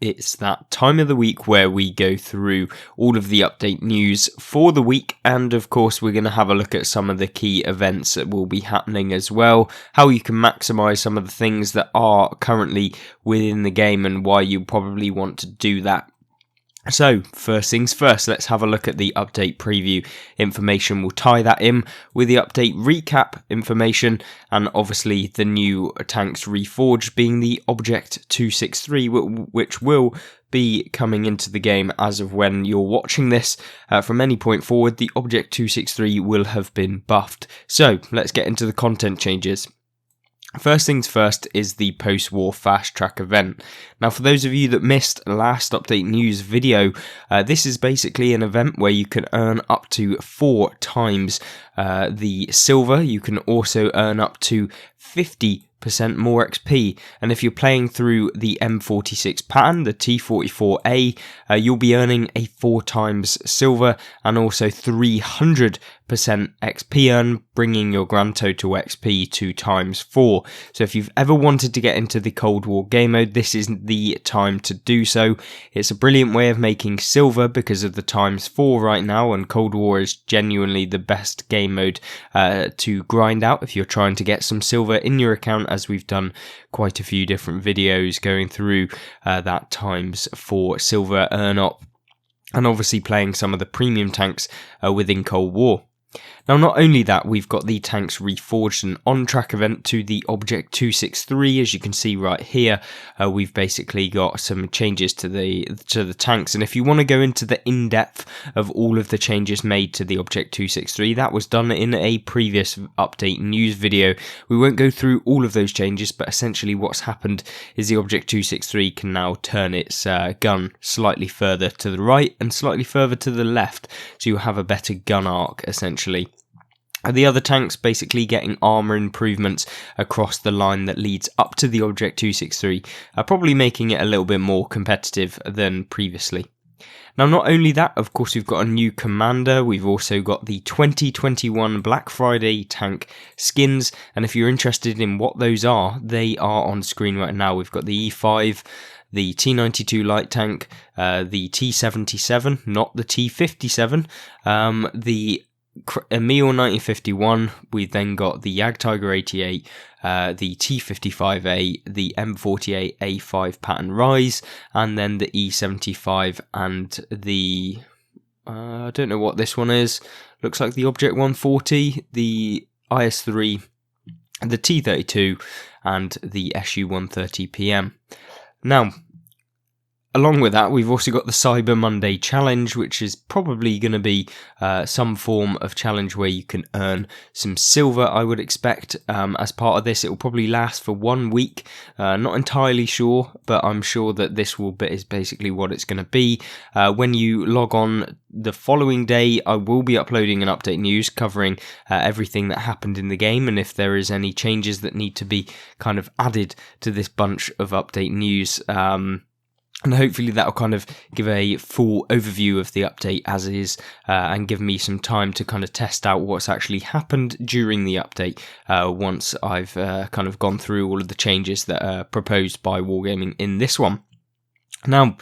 It's that time of the week where we go through all of the update news for the week, and of course we're going to have a look at some of the key events that will be happening as well, how you can maximise some of the things that are currently within the game and why you probably want to do that. So, first things first, let's have a look at the update preview information. We'll tie that in with the update recap information, and obviously the new tanks reforged being the Object 263, which will be coming into the game as of when you're watching this. From any point forward, the Object 263 will have been buffed. So, let's get into the content changes. First things first is the post-war fast track event. Now, for those of you that missed last update news video, this is basically an event where you can earn up to 4 times the silver. You can also earn up to 50% more XP, and if you're playing through the M46 pattern, the T44A, you'll be earning a 4 times silver and also 300% XP earn, bringing your grand total XP to times 4. So if you've ever wanted to get into the Cold War game mode, this is the time to do so. It's a brilliant way of making silver because of the times 4 right now, and Cold War is genuinely the best game mode to grind out if you're trying to get some silver in your account, as we've done quite a few different videos going through that times 4 silver earn up, and obviously playing some of the premium tanks within Cold War. Now, not only that, we've got the tanks reforged and on-track event to the Object 263. As you can see right here, we've basically got some changes to the tanks. And if you want to go into the in-depth of all of the changes made to the Object 263, that was done in a previous update news video. We won't go through all of those changes, but essentially what's happened is the Object 263 can now turn its gun slightly further to the right and slightly further to the left, so you'll have a better gun arc, essentially. The other tanks basically getting armour improvements across the line that leads up to the Object 263, probably making it a little bit more competitive than previously. Now, not only that, of course, we've got a new commander. We've also got the 2021 Black Friday tank skins, and if you're interested in what those are, they are on screen right now. We've got the E5, the T92 light tank, the T77, not the T57, the Emil 1951, we've then got the Jagdtiger 88, the T55A, the M48 A5 pattern rise, and then the E75 and the, I don't know what this one is, looks like the Object 140, the IS3, the T32, and the SU 130 PM. Now, along with that, we've also got the Cyber Monday challenge, which is probably going to be some form of challenge where you can earn some silver, I would expect. As part of this, it will probably last for 1 week. Not entirely sure, but I'm sure that this is basically what it's going to be. When you log on the following day, I will be uploading an update news covering everything that happened in the game, and if there is any changes that need to be kind of added to this bunch of update news. And hopefully that'll kind of give a full overview of the update as is, and give me some time to kind of test out what's actually happened during the update once I've kind of gone through all of the changes that are proposed by Wargaming in this one. Now,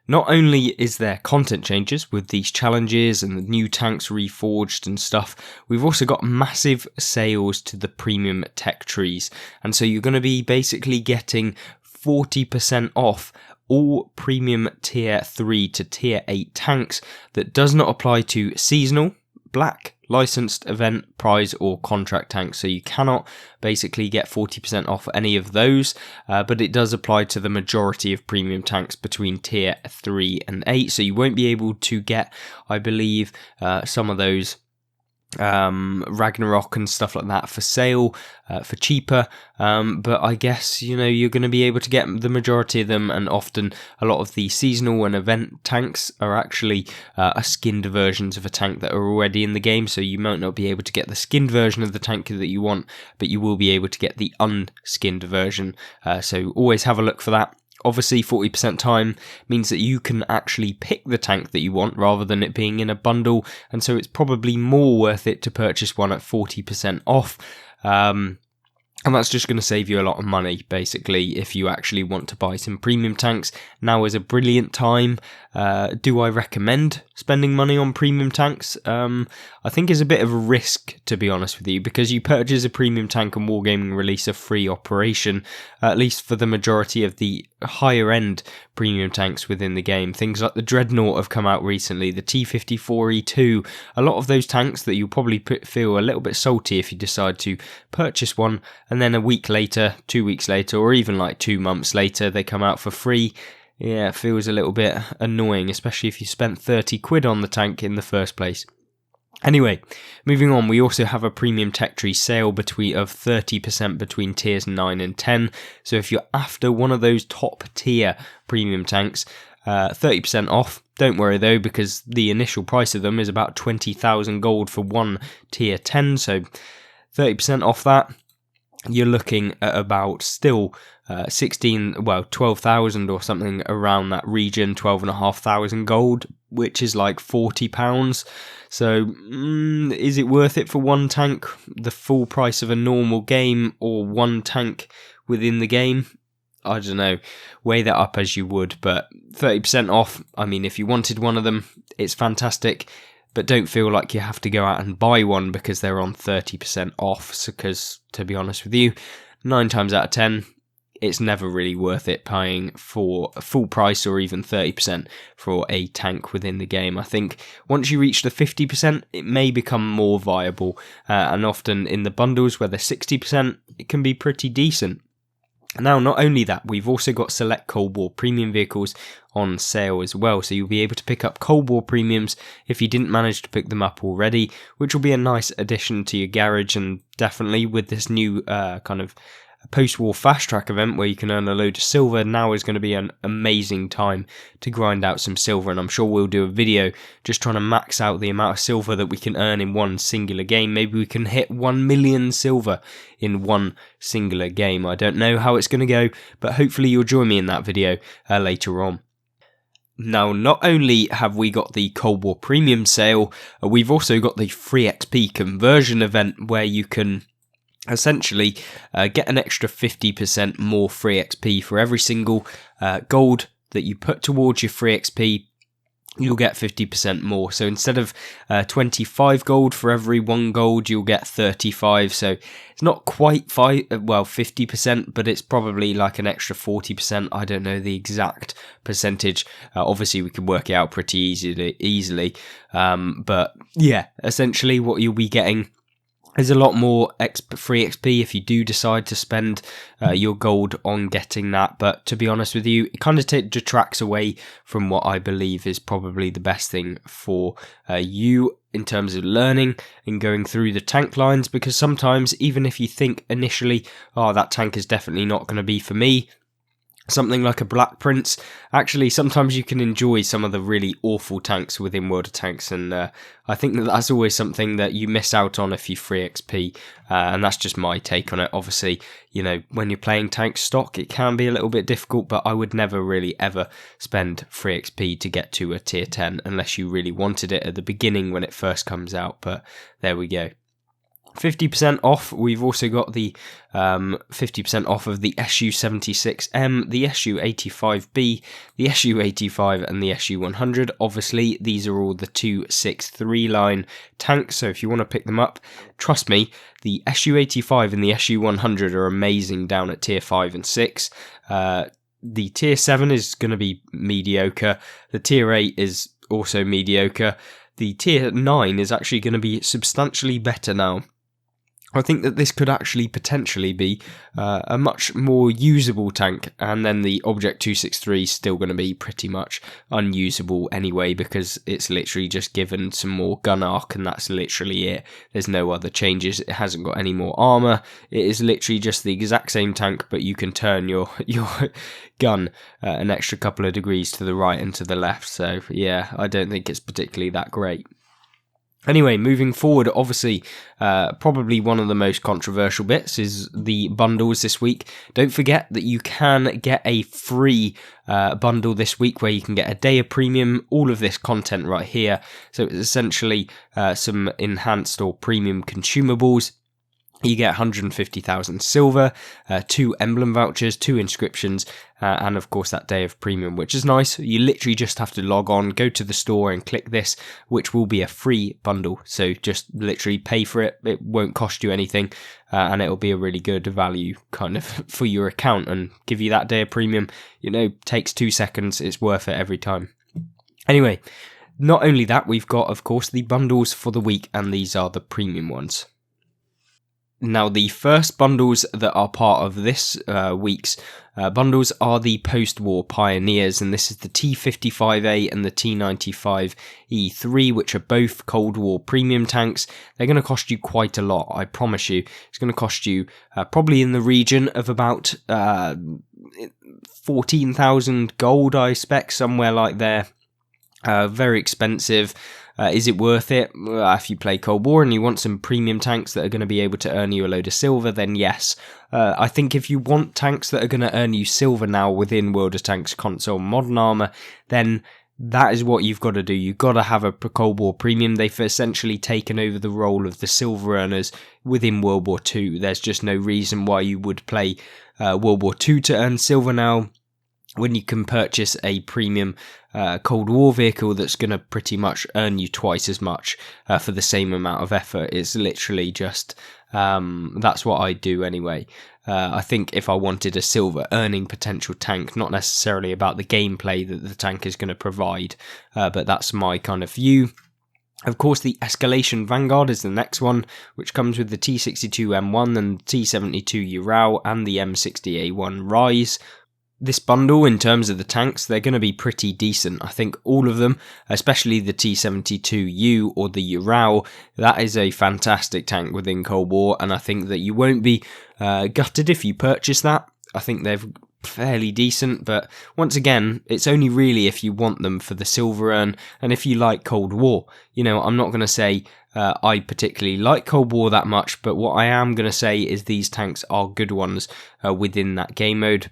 not only is there content changes with these challenges and the new tanks reforged and stuff, we've also got massive sales to the premium tech trees. And so you're going to be basically getting 40% off all premium tier 3 to tier 8 tanks. That does not apply to seasonal, black, licensed, event, prize or contract tanks, so you cannot basically get 40% off any of those, but it does apply to the majority of premium tanks between tier 3 and 8, so you won't be able to get, I believe, some of those Ragnarok and stuff like that for sale for cheaper, but I guess you're going to be able to get the majority of them, and often a lot of the seasonal and event tanks are actually skinned versions of a tank that are already in the game, so you might not be able to get the skinned version of the tank that you want, but you will be able to get the unskinned version, so always have a look for that. Obviously, 40% time means that you can actually pick the tank that you want rather than it being in a bundle, and so it's probably more worth it to purchase one at 40% off. And that's just going to save you a lot of money, basically, if you actually want to buy some premium tanks. Now is a brilliant time. Do I recommend spending money on premium tanks? I think it's a bit of a risk, to be honest with you, because you purchase a premium tank and Wargaming release a free operation, at least for the majority of the higher end premium tanks within the game. Things like the Dreadnought have come out recently, the T-54E2, a lot of those tanks that you'll probably feel a little bit salty if you decide to purchase one, and then a week later, 2 weeks later, or even like 2 months later, they come out for free. Yeah, it feels a little bit annoying, especially if you spent 30 quid on the tank in the first place. Anyway, moving on, we also have a premium tech tree sale of 30% between tiers 9 and 10. So if you're after one of those top tier premium tanks, 30% off. Don't worry though, because the initial price of them is about 20,000 gold for one tier 10. So 30% off that, you're looking at about still 12,000 or something around that region, 12,500 gold, which is like £40. So is it worth it for one tank, the full price of a normal game, or one tank within the game? I don't know, weigh that up as you would, but 30% off, I mean, if you wanted one of them, it's fantastic. But don't feel like you have to go out and buy one because they're on 30% off, because to be honest with you, 9 times out of 10, it's never really worth it paying for a full price or even 30% for a tank within the game. I think once you reach the 50%, it may become more viable, and often in the bundles where they're 60%, it can be pretty decent. Now, not only that, we've also got select Cold War premium vehicles on sale as well, so you'll be able to pick up Cold War premiums if you didn't manage to pick them up already, which will be a nice addition to your garage. And definitely with this new kind of post-war fast track event where you can earn a load of silver, now is going to be an amazing time to grind out some silver, and I'm sure we'll do a video just trying to max out the amount of silver that we can earn in one singular game. Maybe we can hit 1 million silver in one singular game. I don't know how it's going to go, but hopefully you'll join me in that video later on. Now, not only have we got the Cold War Premium sale, we've also got the free XP conversion event where you can essentially get an extra 50% more free XP for every single gold that you put towards your free XP. You'll get 50% more. So instead of 25 gold for every 1 gold, you'll get 35. So it's not quite 50%, but it's probably like an extra 40%. I don't know the exact percentage. Obviously, we can work it out pretty easily. But yeah, essentially what you'll be getting is a lot more free XP if you do decide to spend your gold on getting that. But to be honest with you, it kind of detracts away from what I believe is probably the best thing for you in terms of learning and going through the tank lines, because sometimes even if you think initially, oh, that tank is definitely not going to be for me, something like a Black Prince, actually sometimes you can enjoy some of the really awful tanks within World of Tanks, and I think that that's always something that you miss out on if you free XP, and that's just my take on it. Obviously, you know, when you're playing tank stock, it can be a little bit difficult, but I would never really ever spend free XP to get to a tier 10 unless you really wanted it at the beginning when it first comes out, but there we go. 50% off, we've also got the 50% off of the SU-76M, the SU-85B, the SU-85 and the SU-100. Obviously, these are all the 263 line tanks, so if you want to pick them up, trust me, the SU-85 and the SU-100 are amazing down at tier 5 and 6. The tier 7 is going to be mediocre, the tier 8 is also mediocre, the tier 9 is actually going to be substantially better now. I think that this could actually potentially be a much more usable tank, and then the Object 263 is still going to be pretty much unusable anyway, because it's literally just given some more gun arc and that's literally it. There's no other changes, it hasn't got any more armour, it is literally just the exact same tank, but you can turn your gun an extra couple of degrees to the right and to the left, so yeah, I don't think it's particularly that great. Anyway, moving forward, obviously, probably one of the most controversial bits is the bundles this week. Don't forget that you can get a free bundle this week where you can get a day of premium, all of this content right here. So it's essentially some enhanced or premium consumables. You get 150,000 silver, 2 emblem vouchers, 2 inscriptions, and of course that day of premium, which is nice. You literally just have to log on, go to the store and click this, which will be a free bundle. So just literally pay for it. It won't cost you anything, and it'll be a really good value kind of for your account and give you that day of premium. Takes 2 seconds. It's worth it every time. Anyway, not only that, we've got, of course, the bundles for the week, and these are the premium ones. Now, the first bundles that are part of this week's bundles are the post-war pioneers, and this is the T55A and the T95E3, which are both Cold War premium tanks. They're going to cost you quite a lot, I promise you. It's going to cost you probably in the region of about 14,000 gold, I expect, somewhere like there. Very expensive. Is it worth it? If you play Cold War and you want some premium tanks that are going to be able to earn you a load of silver, then yes. I think if you want tanks that are going to earn you silver now within World of Tanks console modern armor, then that is what you've got to do. You've got to have a Cold War premium. They've essentially taken over the role of the silver earners within World War II. There's just no reason why you would play World War II to earn silver now, when you can purchase a premium Cold War vehicle that's going to pretty much earn you twice as much for the same amount of effort. It's literally just, that's what I do anyway. I think if I wanted a silver earning potential tank, not necessarily about the gameplay that the tank is going to provide, but that's my kind of view. Of course, the Escalation Vanguard is the next one, which comes with the T62M1 and T72 Ural and the M60A1 Rise. This bundle, in terms of the tanks, they're going to be pretty decent. I think all of them, especially the T72U or the Ural, that is a fantastic tank within Cold War, and I think that you won't be gutted if you purchase that. I think they're fairly decent, but once again, it's only really if you want them for the silver earn, and if you like Cold War. I'm not going to say I particularly like Cold War that much, but what I am going to say is these tanks are good ones within that game mode.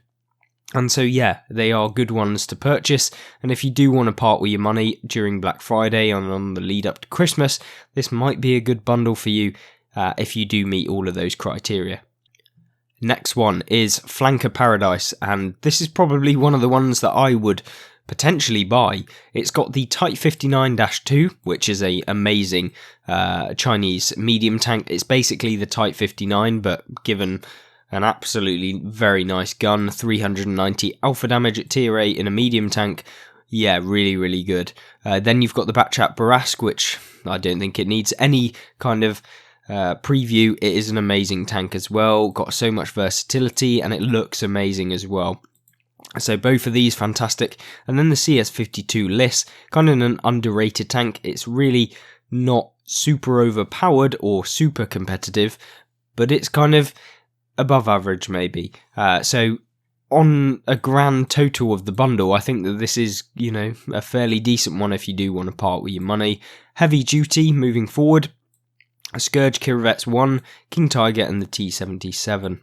And so, yeah, they are good ones to purchase. And if you do want to part with your money during Black Friday and on the lead up to Christmas, this might be a good bundle for you if you do meet all of those criteria. Next one is Flanker Paradise, and this is probably one of the ones that I would potentially buy. It's got the Type 59-2, which is a amazing Chinese medium tank. It's basically the Type 59, but given an absolutely very nice gun, 390 alpha damage at tier 8 in a medium tank. Yeah, really, really good. Then you've got the Batchat Barask, which I don't think it needs any kind of preview. It is an amazing tank as well. Got so much versatility and it looks amazing as well. So both of these fantastic. And then the CS52 Liss, kind of an underrated tank. It's really not super overpowered or super competitive, but it's kind of above average maybe. So on a grand total of the bundle, I think that this is, a fairly decent one if you do want to part with your money. Heavy duty moving forward, a Scourge Kirovets 1, King Tiger and the T77.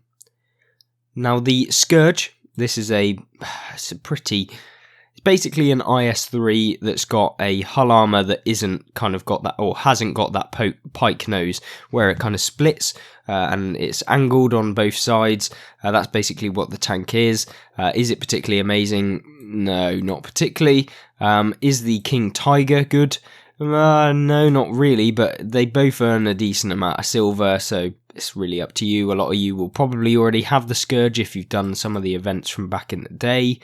Now the Scourge, this is it's basically an IS-3 that's got a hull armour that isn't kind of got that, or hasn't got that pike nose, where it kind of splits and it's angled on both sides. That's basically what the tank is. Is it particularly amazing? No, not particularly. Is the King Tiger good? No, not really, but they both earn a decent amount of silver, so it's really up to you. A lot of you will probably already have the Scourge if you've done some of the events from back in the day.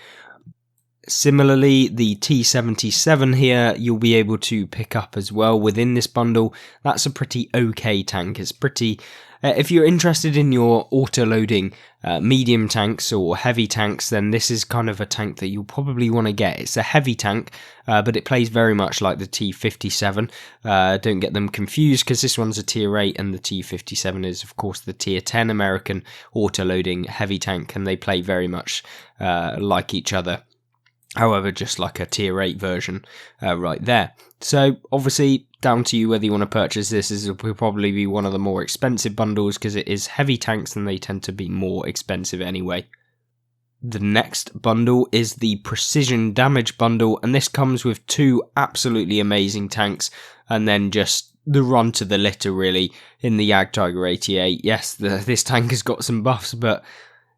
Similarly, the T77 here, you'll be able to pick up as well within this bundle. That's a pretty okay tank. It's pretty... if you're interested in your auto-loading medium tanks or heavy tanks, then this is kind of a tank that you'll probably want to get. It's a heavy tank, but it plays very much like the T57. Don't get them confused, because this one's a tier 8 and the T57 is, of course, the tier 10 American auto-loading heavy tank, and they play very much like each other. However, just like a tier 8 version right there. So, obviously, down to you whether you want to purchase this. This will probably be one of the more expensive bundles because it is heavy tanks and they tend to be more expensive anyway. The next bundle is the Precision Damage bundle, and this comes with 2 absolutely amazing tanks and then just the run to the litter really in the Yag Tiger 88. Yes, this tank has got some buffs, but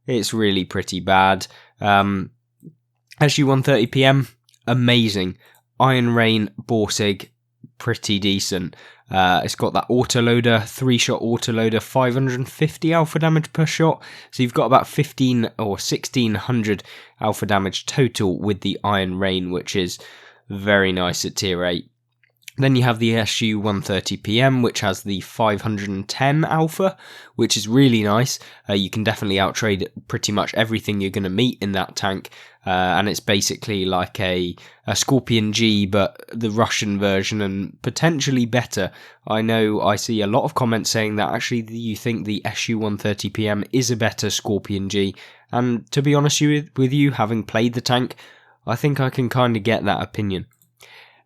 it's really pretty bad. SU-130PM, amazing. Iron Rain, Borsig, pretty decent. It's got that autoloader, 3-shot autoloader, 550 alpha damage per shot. So you've got about 15 or 1600 alpha damage total with the Iron Rain, which is very nice at tier 8. Then you have the SU-130PM, which has the 510 alpha, which is really nice. You can definitely outtrade pretty much everything you're going to meet in that tank. And it's basically like a Scorpion G, but the Russian version, and potentially better. I know I see a lot of comments saying that actually you think the SU-130PM is a better Scorpion G. And to be honest with you, having played the tank, I think I can kind of get that opinion.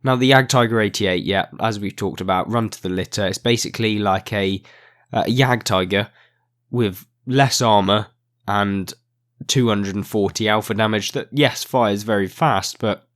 Now, the Yag Tiger 88, yeah, as we've talked about, run to the litter. It's basically like a Yag Tiger with less armor and 240 alpha damage that, yes, fires very fast, but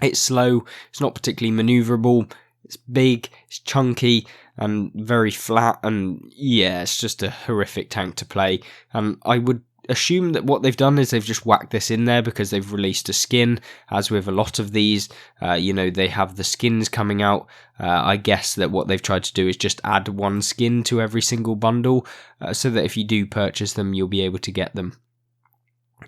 it's slow, it's not particularly maneuverable, it's big, it's chunky, and very flat, and yeah, it's just a horrific tank to play. And I would assume that what they've done is they've just whacked this in there because they've released a skin, as with a lot of these. They have the skins coming out. I guess that what they've tried to do is just add one skin to every single bundle, so that if you do purchase them, you'll be able to get them.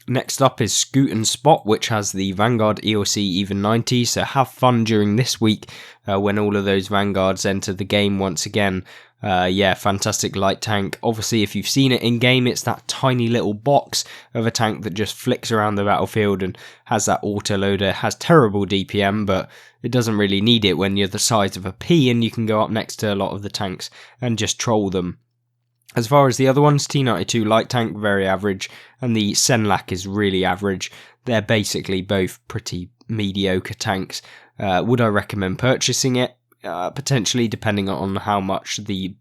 Next up is Scoot and Spot, which has the Vanguard ELC Even 90, so have fun during this week when all of those Vanguards enter the game once again. Fantastic light tank. Obviously, if you've seen it in game, it's that tiny little box of a tank that just flicks around the battlefield and has that autoloader. Has terrible DPM, but it doesn't really need it when you're the size of a pea and you can go up next to a lot of the tanks and just troll them. As far as the other ones, T92 light tank, very average, and the Senlak is really average. They're basically both pretty mediocre tanks. Would I recommend purchasing it? Potentially, depending on how much the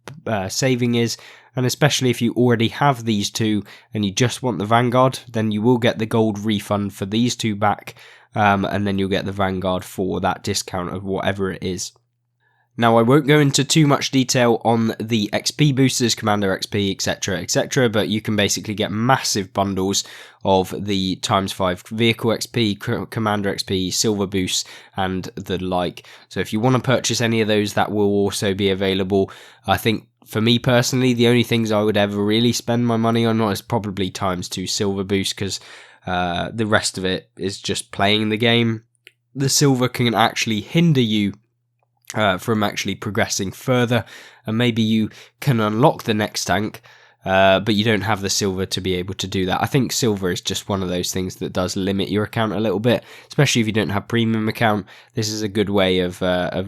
saving is, and especially if you already have these two and you just want the Vanguard, then you will get the gold refund for these two back, and then you'll get the Vanguard for that discount of whatever it is. Now, I won't go into too much detail on the XP boosters, Commander XP, etc, but you can basically get massive bundles of the ×5 Vehicle XP, Commander XP, Silver Boosts, and the like. So if you want to purchase any of those, that will also be available. I think, for me personally, the only things I would ever really spend my money on is probably ×2 Silver Boost, because the rest of it is just playing the game. The silver can actually hinder you from actually progressing further, and maybe you can unlock the next tank, but you don't have the silver to be able to do that. I think silver is just one of those things that does limit your account a little bit, especially if you don't have premium account. This is a good way of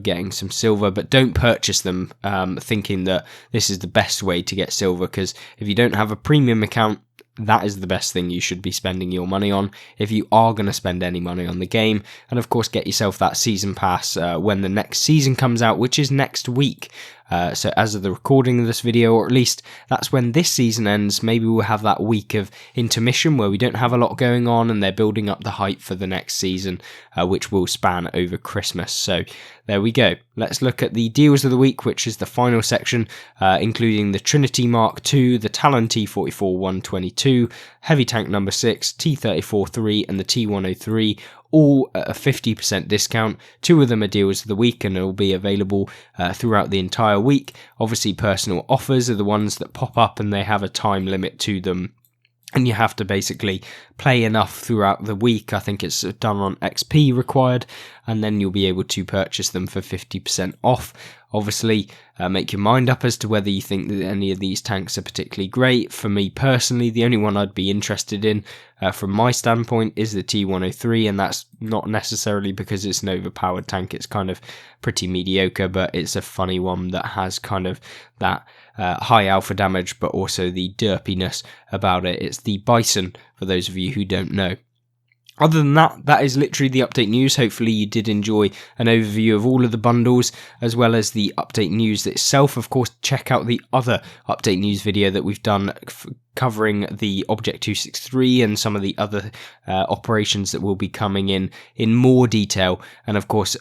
getting some silver, but don't purchase them thinking that this is the best way to get silver, because if you don't have a premium account, that is the best thing you should be spending your money on if you are going to spend any money on the game. And of course, get yourself that season pass when the next season comes out, which is next week. So as of the recording of this video, or at least that's when this season ends, maybe we'll have that week of intermission where we don't have a lot going on and they're building up the hype for the next season, which will span over Christmas. So there we go. Let's look at the deals of the week, which is the final section, including the Trinity Mark II, the Talon T44-122, Heavy Tank number 6, T34-3, and the T103, all at a 50% discount. 2 of them are deals of the week and will be available throughout the entire week. Obviously, personal offers are the ones that pop up and they have a time limit to them, and you have to basically play enough throughout the week. I think it's done on XP required, and then you'll be able to purchase them for 50% off. Obviously, make your mind up as to whether you think that any of these tanks are particularly great. For me personally, the only one I'd be interested in from my standpoint is the T103, and that's not necessarily because it's an overpowered tank. It's kind of pretty mediocre, but it's a funny one that has kind of that high alpha damage, but also the derpiness about it. It's the Bison, for those of you who don't know. Other than that, that is literally the update news. Hopefully you did enjoy an overview of all of the bundles, as well as the update news itself. Of course, check out the other update news video that we've done covering the Object 263 and some of the other operations that will be coming in more detail. And of course,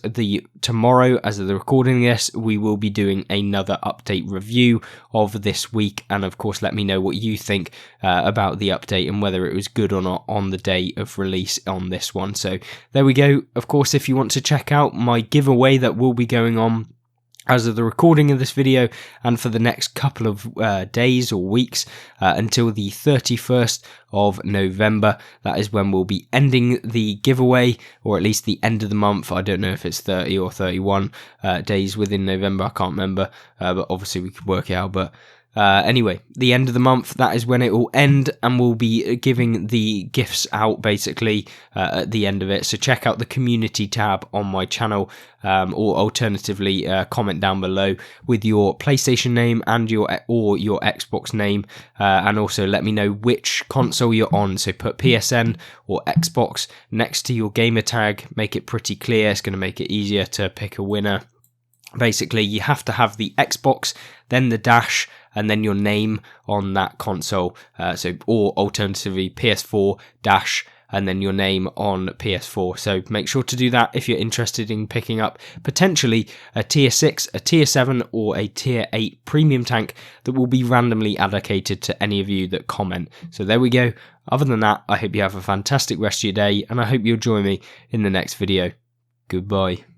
tomorrow, as of the recording of this, we will be doing another update review of this week. And of course, let me know what you think about the update and whether it was good or not on the day of release on this one. So there we go. Of course, if you want to check out my giveaway that will be going on as of the recording of this video and for the next couple of days or weeks until the 31st of November. That is when we'll be ending the giveaway, or at least the end of the month. I don't know if it's 30 or 31 days within November. I can't remember, but obviously we could work it out. But anyway, the end of the month, that is when it will end, and we'll be giving the gifts out basically at the end of it. So check out the community tab on my channel, or alternatively comment down below with your PlayStation name and your Xbox name, and also let me know which console you're on. So put PSN or Xbox next to your gamer tag, make it pretty clear. It's going to make it easier to pick a winner. Basically, you have to have the Xbox, then the dash, and then your name on that console. Or alternatively, PS4 dash, and then your name on PS4. So make sure to do that if you're interested in picking up potentially a tier 6, a tier 7, or a tier 8 premium tank that will be randomly allocated to any of you that comment. So there we go. Other than that, I hope you have a fantastic rest of your day, and I hope you'll join me in the next video. Goodbye.